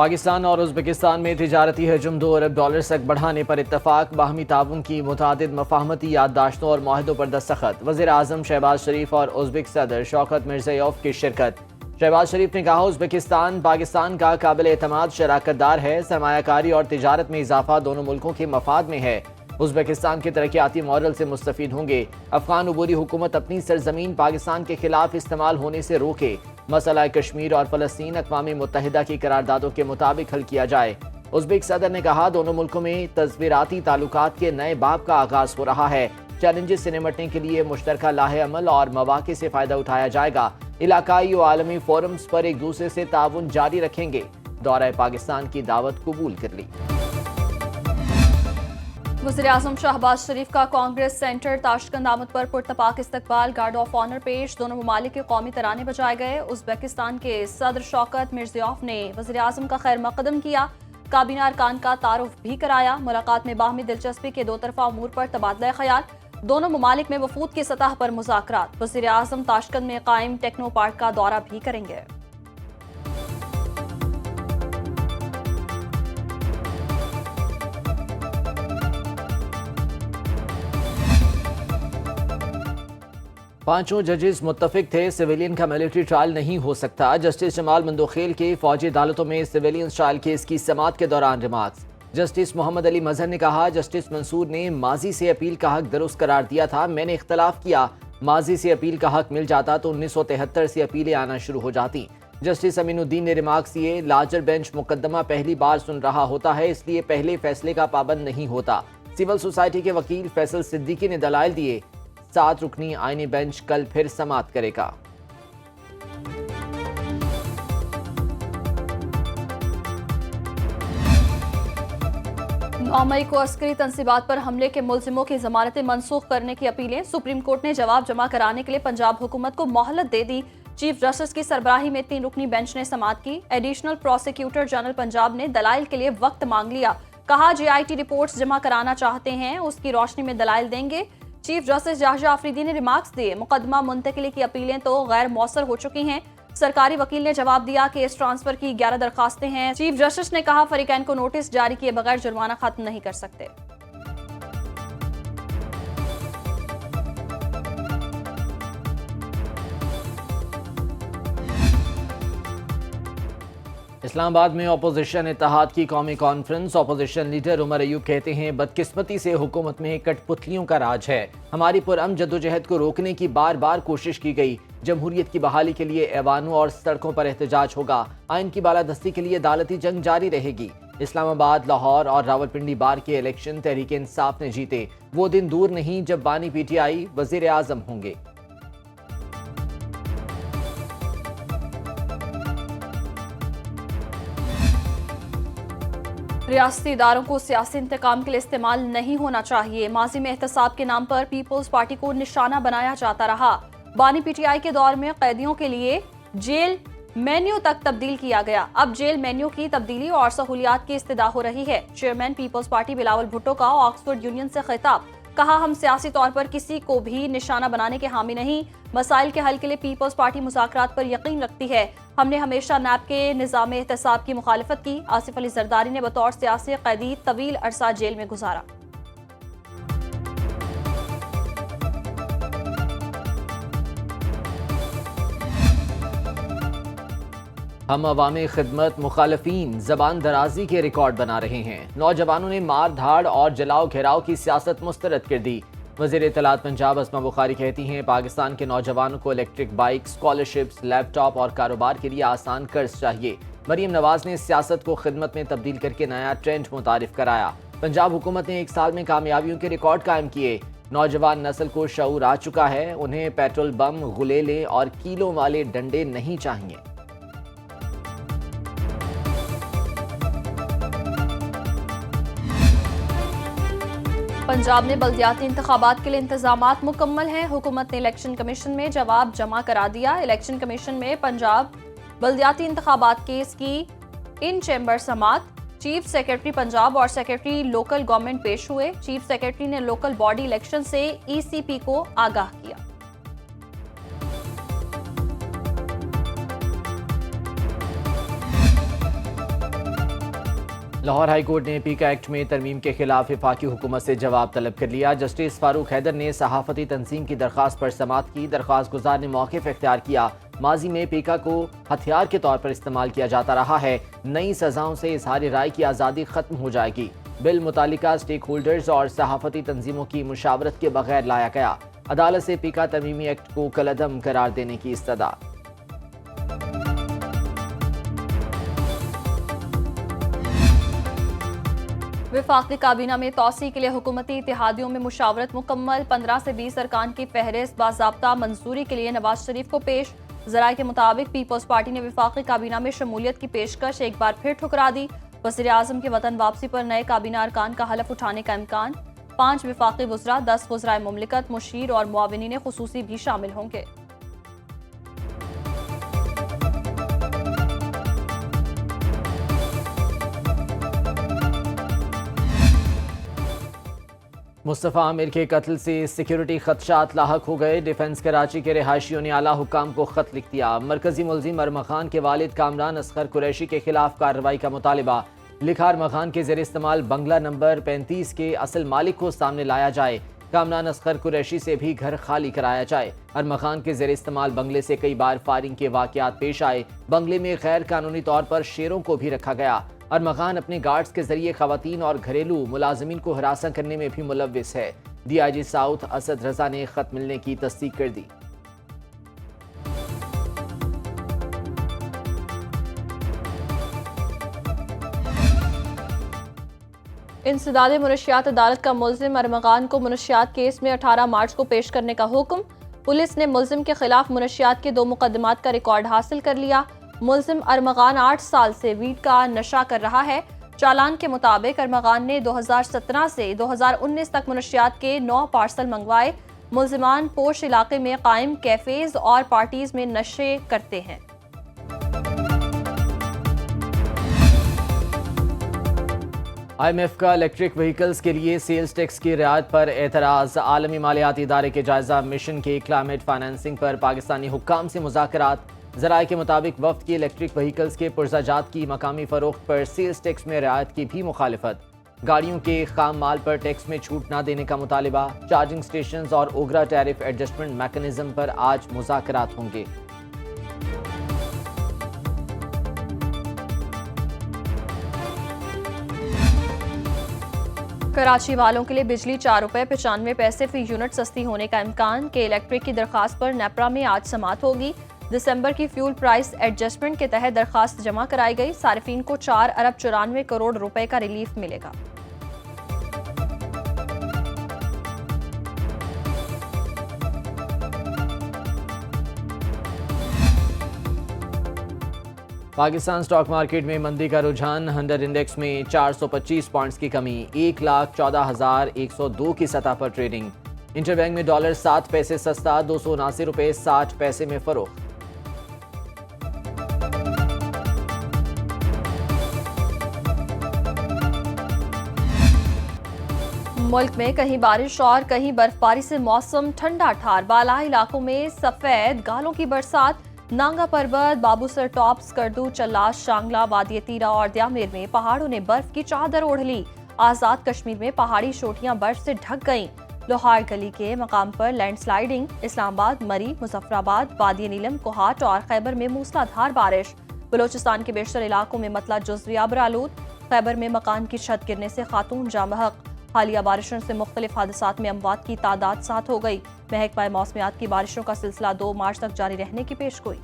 पाकिस्तान और उज़्बेकिस्तान में तिजारती हजम $2 अरब तक बढ़ाने पर इत्तफाक, बाहमी ताउन की मुतादिद मफाहमती याददाश्तों और माहिदों पर दस्तखत। वज़ीर आज़म शहबाज शरीफ और उज़्बेक सदर शौकत मिर्ज़ियोयेव की शिरकत। शहबाज शरीफ ने कहा, उज़्बेकिस्तान पाकिस्तान का काबिल एतमाद शराकतदार है, सरमायाकारी और तिजारत में इजाफा दोनों मुल्कों के मफाद में है। उज़्बेकिस्तान के तरक्याती मॉडल से मुस्तफ़ीद होंगे। अफ़गान उबूरी हुकूमत अपनी सरजमीन पाकिस्तान के खिलाफ इस्तेमाल होने से रोके। मसला कश्मीर और फ़लस्तीन अक़वाम मुत्तहिदा की करारदादों के मुताबिक हल किया जाए। उज़्बेक सदर ने कहा, दोनों मुल्कों में तस्वीराती ताल्लुकात के नए बाब का आगाज़ हो रहा है। चैलेंजेस से निपटने के लिए मुश्तरका लाहे अमल और मौक़े से फ़ायदा उठाया जाएगा। इलाकाई और आलमी फोरम्स पर एक दूसरे से ताउन जारी रखेंगे। दौरा पाकिस्तान की दावत कबूल कर ली। वज़ीर आज़म शहबाज शरीफ का कांग्रेस सेंटर ताशकंद आमद पर पुरतपाक इस्तकबाल, गार्ड ऑफ ऑनर पेश। दोनों ममालिक के कौमी तराने बजाए गए। उज़्बेकिस्तान के सदर शौकत मिर्ज़ियोयेव ने वज़ीर आज़म का खैर मकदम किया। काबीना अरकान का तारुफ भी कराया। मुलाकात में बाहमी दिलचस्पी के दो तरफा अमूर पर तबादला ख्याल। दोनों ममालिक में वफूद की सतह पर मुज़ाकरात। वज़ीर आज़म ताशकंद में कायम टेक्नो पार्क का दौरा भी करेंगे। पांचों जजेस मुत्तफिक थे, सिविलियन का मिलिट्री ट्रायल नहीं हो सकता। जस्टिस जमाल मंदोखेल के फौजी अदालतों में सिविलियन ट्रायल केस की समाअत के दौरान रिमार्क्स। जस्टिस मोहम्मद अली मजहर ने कहा, जस्टिस मंसूर ने माजी से अपील का हक दुरुस्त करार दिया था, मैंने इख्तलाफ किया। माजी से अपील का हक मिल जाता तो 1973 से अपीलें आना शुरू हो जाती। जस्टिस अमीनुद्दीन ने रिमार्क्स दिए, लार्जर बेंच मुकदमा पहली बार सुन रहा होता है, इसलिए पहले फैसले का पाबंद नहीं होता। सिविल सोसाइटी के वकील फैसल सिद्दीकी ने दलाइल दिए। 7 रुकनी आईनी बेंच कल फिर समाअत करेगा। 9 मई को अस्करी तंसीबात पर हमले के मुल्जिमों की जमानतें मनसूख करने की अपीलें। सुप्रीम कोर्ट ने जवाब जमा कराने के लिए पंजाब हुकूमत को मोहलत दे दी। चीफ जस्टिस की सरबराही में 3 रुकनी बेंच ने समाअत की। एडिशनल प्रोसिक्यूटर जनरल पंजाब ने दलाइल के लिए वक्त मांग लिया। कहा, JIT रिपोर्ट्स जमा कराना चाहते हैं, उसकी रोशनी में दलाइल देंगे। चीफ जस्टिस जाहिया आफरीदी ने रिमार्क्स दिए, मुकदमा मुंतकिली की अपीलें तो गैर मौसर हो चुकी हैं। सरकारी वकील ने जवाब दिया, केस ट्रांसफर की 11 दरखास्तें हैं। चीफ जस्टिस ने कहा, फरीकैन को नोटिस जारी किए बगैर जुर्माना खत्म नहीं कर सकते। इस्लामाबाद में अपोजिशन इत्तेहाद की कौमी conference. Opposition leader Umar Ayub कहते हैं, बदकिस्मती से हुकूमत में कठपुतलियों का राज है। हमारी पुरअमन जद्दोजहद को रोकने की बार बार कोशिश की गई। जमहूरियत की बहाली के लिए ऐवानों और सड़कों पर एहतजाज होगा। आइन की बालादस्ती के लिए अदालती जंग जारी रहेगी। इस्लामाबाद, लाहौर और रावलपिंडी बार के इलेक्शन तहरीक इंसाफ ने जीते। वो दिन दूर नहीं जब बानी PTI वजीर आजम होंगे। रियासती इदारों को सियासी इंतकाम के लिए इस्तेमाल नहीं होना चाहिए। माजी में एहतसाब के नाम पर पीपल्स पार्टी को निशाना बनाया जाता रहा। बानी PTI के दौर में कैदियों के लिए जेल मेन्यू तक तब्दील किया गया। अब जेल मेन्यू की तब्दीली और सहूलियात की इस्तदा हो रही है। चेयरमैन पीपल्स पार्टी बिलावल भुट्टो का ऑक्सफोर्ड यूनियन से खिताब। कहा, हम सियासी तौर पर किसी को भी निशाना बनाने के हामी नहीं। मसाइल के हल के लिए पीपल्स पार्टी मुज़ाकरात पर यकीन रखती है। हमने हमेशा नैब के निज़ाम एहतसाब की मुखालिफत की। आसिफ अली जरदारी ने बतौर सियासी कैदी तवील अरसा जेल में गुजारा। हम अवामी खिदमत मुखालफीन जबान दराजी के रिकॉर्ड बना रहे हैं। नौजवानों ने मार धाड़ और जलाओ घेराव की सियासत मुस्तरद कर दी। वज़ीर इत्तलात पंजाब अस्मा बुखारी कहती हैं, पाकिस्तान के नौजवानों को इलेक्ट्रिक बाइक, स्कॉलरशिप्स, लैपटॉप और कारोबार के लिए आसान कर्ज चाहिए। मरीम नवाज ने सियासत को खिदमत में तब्दील करके नया ट्रेंड मुतारिफ कराया। पंजाब हुकूमत ने 1 साल में कामयाबियों के रिकॉर्ड कायम किए। नौजवान नस्ल को शऊर आ चुका है। उन्हें पेट्रोल बम, गुलेले और कीलों वाले डंडे नहीं चाहिए। पंजाब में बल्दियाती इंतखाबात के लिए इंतजामात मुकम्मल हैं। हुकूमत ने इलेक्शन कमीशन में जवाब जमा करा दिया। इलेक्शन कमीशन में पंजाब बल्दियाती इंतखाबात केस की इन चैम्बर समाअत। चीफ सेक्रेटरी पंजाब और सेक्रेटरी लोकल गवर्नमेंट पेश हुए। चीफ सेक्रेटरी ने लोकल बॉडी इलेक्शन से ECP को आगाह किया। लाहौर हाई कोर्ट ने पीका एक्ट में तरमीम के खिलाफ वफाकी हुकूमत से जवाब तलब कर लिया। जस्टिस फारूक हैदर ने सहाफती तंजीम की दरख्वास्त पर समाअत की। दरख्वास्त गुजार ने मौक़िफ़ इख्तियार किया। माजी में पीका को हथियार के तौर पर इस्तेमाल किया जाता रहा है। नई सजाओं से इजहार राय की आज़ादी खत्म हो जाएगी। बिल मुतालिका स्टेक होल्डर्स और सहाफती तंजीमों की मुशावरत के बगैर लाया गया। अदालत से पीका तरमीमी एक्ट को कलअदम करार देने की इस्तदा। विफाकी काबीना में तौसी के लिए हुकूमती इत्तेहादियों में मुशावरत मुकम्मल। 15 से 20 अरकान की फहरिस्त बाज़ाब्ता मंजूरी के लिए नवाज शरीफ को पेश। ज़राए के मुताबिक पीपल्स पार्टी ने विफाकी काबीना में शमूलियत की पेशकश एक बार फिर ठुकरा दी। वज़ीर आज़म के वतन वापसी पर नए काबीना अरकान का हलफ उठाने का इम्कान। 5 विफाकी वज़रा, 10 वज़राए मुमलिकत, मुशीर और मुआविनीन खुसूसी भी शामिल होंगे। मुस्तफ़ा आमिर के कत्ल से सिक्योरिटी खदशात लाहक हो गए। डिफेंस कराची के रिहायशियों ने आला हुकाम को खत लिख दिया। मरकजी मुलजिम अरमा खान के वालिद कामरान असगर कुरैशी के खिलाफ कार्रवाई का मुतालिबा। लिखा, अरमा खान के ज़ेर इस्तेमाल बंगला नंबर 35 के असल मालिक को सामने लाया जाए। कामरान असगर कुरैशी से भी घर खाली कराया जाए। अरमा खान के ज़ेर इस्तेमाल बंगले से कई बार फायरिंग के वाक़यात पेश आए। बंगले में गैर कानूनी तौर पर शेरों को भी रखा गया। अरमा खान अपने गार्ड्स के जरिए खवातीन और घरेलू मुलाजमीन को हरासा करने में भी मुलव्विस है। DIG साउथ असद रजा ने खत मिलने की तस्दीक कर दी। इंसदाद मुनशियात अदालत का मुल्जिम अरमा खान को मुनशियात केस में 18 मार्च को पेश करने का हुक्म। पुलिस ने मुल्जिम के खिलाफ मुनशियात के 2 मुकदमात का रिकॉर्ड हासिल कर लिया। मुल्जिम अरमा खान 8 साल से वीड का नशा कर रहा है। चालान के मुताबिक अरमा खान ने 2017 से 2019 तक मुनशियात के 9 पार्सल मंगवाए। मुल्जिमान पोश इलाके में कायम कैफेज और पार्टीज में नशे करते हैं। IMF का इलेक्ट्रिक व्हीकल्स के लिए सेल्स टैक्स की रियायत पर एतराज़। आलमी मालियाती इदारे के जायजा मिशन के क्लाइमेट फाइनेंसिंग पर पाकिस्तानी हुक्काम से मुज़ाकरात। ज़राए के मुताबिक वफ्द की इलेक्ट्रिक व्हीकल्स के पुरज़ाजात की मकामी फ़रोख्त पर सेल्स टैक्स में रियायत की भी मुखालिफत। गाड़ियों के खाम माल पर टैक्स में छूट न देने का मुतालिबा। चार्जिंग स्टेशन और ओगरा टैरिफ एडजस्टमेंट मैकेनिज्म पर आज मुज़ाकरात होंगे। कराची वालों के लिए बिजली 4 रुपये 95 पैसे फी यूनिट सस्ती होने का इम्कान। के इलेक्ट्रिक की दरखास्त पर नेपरा में आज समाअत होगी। दिसंबर की फ्यूल प्राइस एडजस्टमेंट के तहत दरखास्त जमा कराई गई। सारिफीन को 4 अरब 94 करोड़ रुपए का रिलीफ मिलेगा। पाकिस्तान स्टॉक मार्केट में मंदी का रुझान। 100 इंडेक्स में 425 पॉइंट्स की कमी। 1,14,102 की सतह पर ट्रेडिंग। इंटरबैंक में डॉलर 7 पैसे सस्ता, 279 रुपए 60 पैसे में फरोख्त। मुल्क में कहीं बारिश और कहीं बर्फबारी से मौसम ठंडा ठार। बालाई इलाकों में सफेद गालों की बरसात। नांगा पर्वत, बाबूसर टॉप, स्कर्दू, चल्लाश, शांगला, वादी तीरा और द्यामेर में पहाड़ों ने बर्फ की चादर ओढ़ ली। आजाद कश्मीर में पहाड़ी चोटियां बर्फ से ढक गईं। लोहार गली के मकाम पर लैंडस्लाइडिंग। इस्लामाबाद, मरी, मुजफ्फराबाद, वादी नीलम, कोहाट और खैबर में मूसलाधार बारिश। बलोचिस्तान के बेशतर इलाकों में मतला जुज़वी आबरालूद। खैबर में मकान की छत गिरने से खातून जाँ बहक। हालिया बारिशों से मुख्तलिफ हादसात में अमवात की तादाद 7 हो गई। महकमा मौसमियात की बारिशों का सिलसिला 2 मार्च तक जारी रहने की पेशगोई।